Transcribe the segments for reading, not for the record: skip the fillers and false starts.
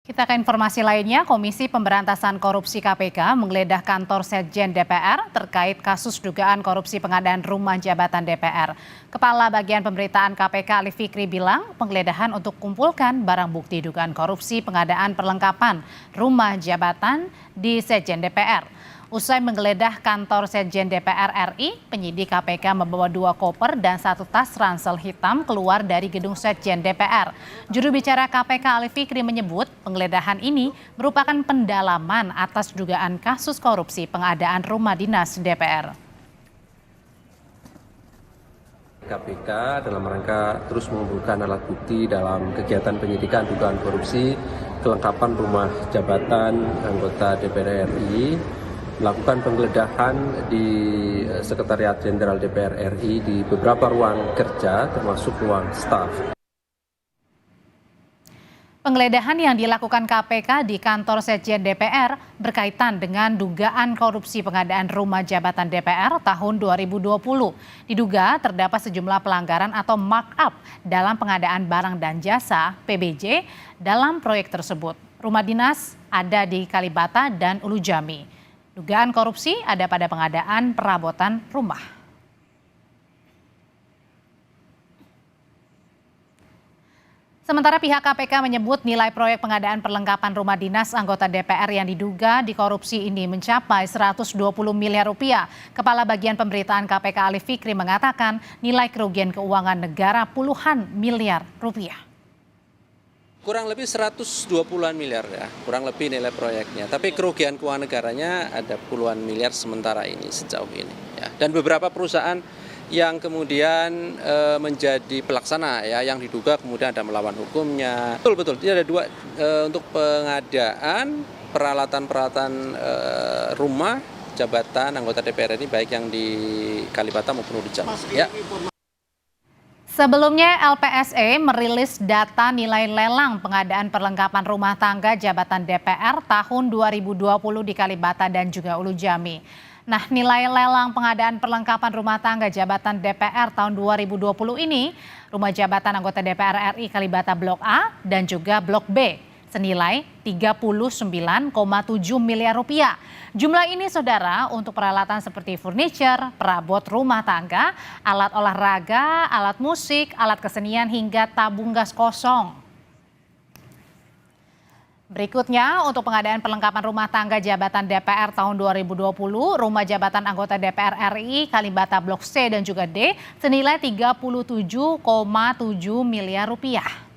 Kita ke informasi lainnya, Komisi Pemberantasan Korupsi KPK menggeledah kantor Sekjen DPR terkait kasus dugaan korupsi pengadaan rumah jabatan DPR. Kepala Bagian Pemberitaan KPK Ali Fikri bilang penggeledahan untuk kumpulkan barang bukti dugaan korupsi pengadaan perlengkapan rumah jabatan di Sekjen DPR. Usai menggeledah kantor Sekjen DPR RI, penyidik KPK membawa 2 koper dan 1 tas ransel hitam keluar dari gedung Sekjen DPR. Juru bicara KPK Ali Fikri menyebut penggeledahan ini merupakan pendalaman atas dugaan kasus korupsi pengadaan rumah dinas DPR. KPK dalam rangka terus mengumpulkan alat bukti dalam kegiatan penyidikan dugaan korupsi kelengkapan rumah jabatan anggota DPR RI, melakukan penggeledahan di Sekretariat Jenderal DPR RI di beberapa ruang kerja termasuk ruang staf. Penggeledahan yang dilakukan KPK di kantor Sekjen DPR berkaitan dengan dugaan korupsi pengadaan rumah jabatan DPR tahun 2020. Diduga terdapat sejumlah pelanggaran atau markup dalam pengadaan barang dan jasa (PBJ) dalam proyek tersebut. Rumah dinas ada di Kalibata dan Ulu Jami. Dugaan korupsi ada pada pengadaan perabotan rumah. Sementara pihak KPK menyebut nilai proyek pengadaan perlengkapan rumah dinas anggota DPR yang diduga dikorupsi ini mencapai 120 miliar rupiah. Kepala Bagian Pemberitaan KPK Ali Fikri mengatakan nilai kerugian keuangan negara puluhan miliar rupiah. Kurang lebih 120-an miliar ya, kurang lebih nilai proyeknya. Tapi kerugian keuangan negaranya ada puluhan miliar sementara ini sejauh ini. Ya. Dan beberapa perusahaan yang kemudian menjadi pelaksana ya, yang diduga kemudian ada melawan hukumnya. Betul, ada 2 untuk pengadaan peralatan-peralatan rumah jabatan anggota DPR ini baik yang di Kalibata maupun di Jambi. Ya. Sebelumnya LPSE merilis data nilai lelang pengadaan perlengkapan rumah tangga jabatan DPR tahun 2020 di Kalibata dan juga Ulu Jami. Nah, nilai lelang pengadaan perlengkapan rumah tangga jabatan DPR tahun 2020 ini, rumah jabatan anggota DPR RI Kalibata Blok A dan juga Blok B senilai 39,7 miliar rupiah. Jumlah ini saudara untuk peralatan seperti furniture, perabot rumah tangga, alat olahraga, alat musik, alat kesenian hingga tabung gas kosong. Berikutnya untuk pengadaan perlengkapan rumah tangga jabatan DPR tahun 2020, rumah jabatan anggota DPR RI Kalibata Blok C dan juga D senilai 37,7 miliar rupiah.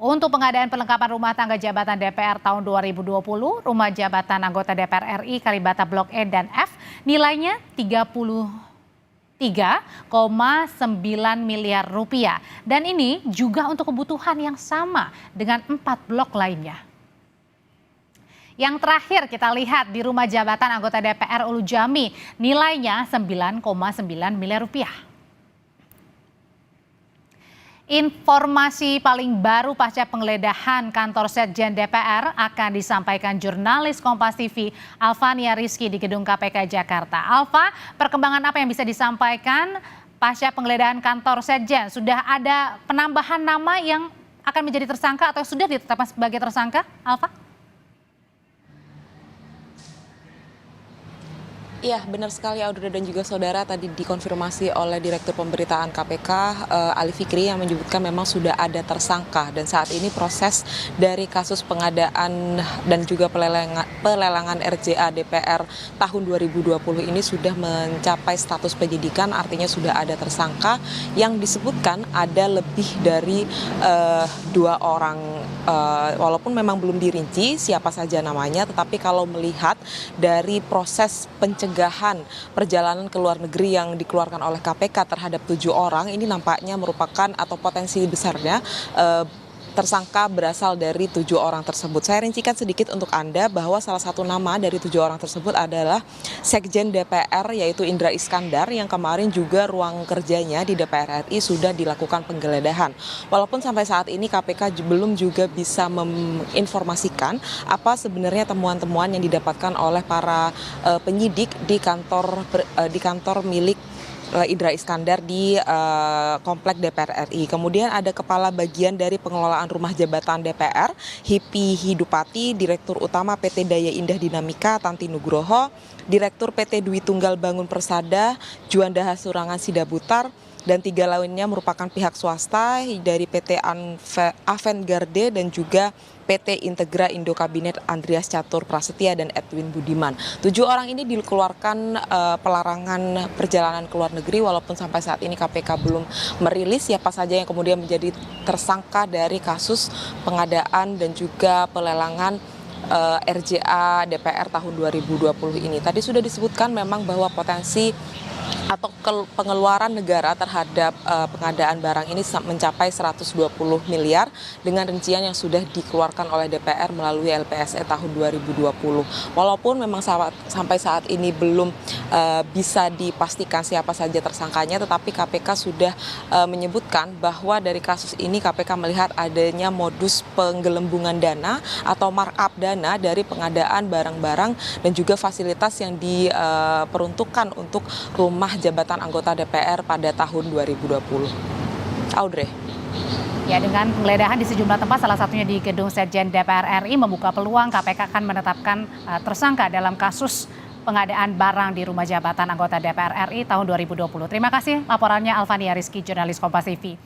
Untuk pengadaan perlengkapan rumah tangga jabatan DPR tahun 2020, rumah jabatan anggota DPR RI Kalibata Blok E dan F nilainya 33,9 miliar rupiah. Dan ini juga untuk kebutuhan yang sama dengan 4 blok lainnya. Yang terakhir kita lihat di rumah jabatan anggota DPR Ulu Jami nilainya 9,9 miliar rupiah. Informasi paling baru pasca penggeledahan kantor Sekjen DPR akan disampaikan jurnalis Kompas TV Alfania Rizky di Gedung KPK Jakarta. Alfa, perkembangan apa yang bisa disampaikan pasca penggeledahan kantor Sekjen? Sudah ada penambahan nama yang akan menjadi tersangka atau sudah ditetapkan sebagai tersangka, Alfa? Iya, benar sekali Audrey dan juga saudara, tadi dikonfirmasi oleh Direktur Pemberitaan KPK Ali Fikri yang menyebutkan memang sudah ada tersangka dan saat ini proses dari kasus pengadaan dan juga pelelangan RJA DPR tahun 2020 ini sudah mencapai status penyidikan, artinya sudah ada tersangka yang disebutkan ada lebih dari 2 orang, walaupun memang belum dirinci siapa saja namanya, tetapi kalau melihat dari proses pencegahan perjalanan ke luar negeri yang dikeluarkan oleh KPK terhadap 7 orang ini nampaknya merupakan atau potensi besarnya tersangka berasal dari 7 orang tersebut. Saya rincikan sedikit untuk Anda bahwa salah satu nama dari 7 orang tersebut adalah Sekjen DPR yaitu Indra Iskandar yang kemarin juga ruang kerjanya di DPR RI sudah dilakukan penggeledahan. Walaupun sampai saat ini KPK belum juga bisa menginformasikan apa sebenarnya temuan-temuan yang didapatkan oleh para penyidik di kantor milik Indra Iskandar di Komplek DPR RI. Kemudian ada Kepala Bagian dari Pengelolaan Rumah Jabatan DPR, Hipi Hidupati, Direktur Utama PT Daya Indah Dinamika, Tanti Nugroho, Direktur PT Dwi Tunggal Bangun Persada, Juanda Hasurangan Sidabutar, dan 3 lainnya merupakan pihak swasta dari PT Avantgarde dan juga PT Integra Indo Kabinet Andreas Catur Prasetya dan Edwin Budiman. 7 orang ini dikeluarkan pelarangan perjalanan ke luar negeri, walaupun sampai saat ini KPK belum merilis siapa saja yang kemudian menjadi tersangka dari kasus pengadaan dan juga pelelangan RJA DPR tahun 2020 ini. Tadi sudah disebutkan memang bahwa potensi atau pengeluaran negara terhadap pengadaan barang ini mencapai 120 miliar dengan rincian yang sudah dikeluarkan oleh DPR melalui LPSE tahun 2020. Walaupun memang sampai saat ini belum bisa dipastikan siapa saja tersangkanya, tetapi KPK sudah menyebutkan bahwa dari kasus ini KPK melihat adanya modus penggelembungan dana atau markup dana dari pengadaan barang-barang dan juga fasilitas yang diperuntukkan untuk rumah jabatan anggota DPR pada tahun 2020. Audrey. Ya, dengan penggeledahan di sejumlah tempat, salah satunya di gedung Sekjen DPR RI, membuka peluang KPK akan menetapkan tersangka dalam kasus pengadaan barang di rumah jabatan anggota DPR RI tahun 2020. Terima kasih laporannya Alvania Rizky, jurnalis Kompas TV.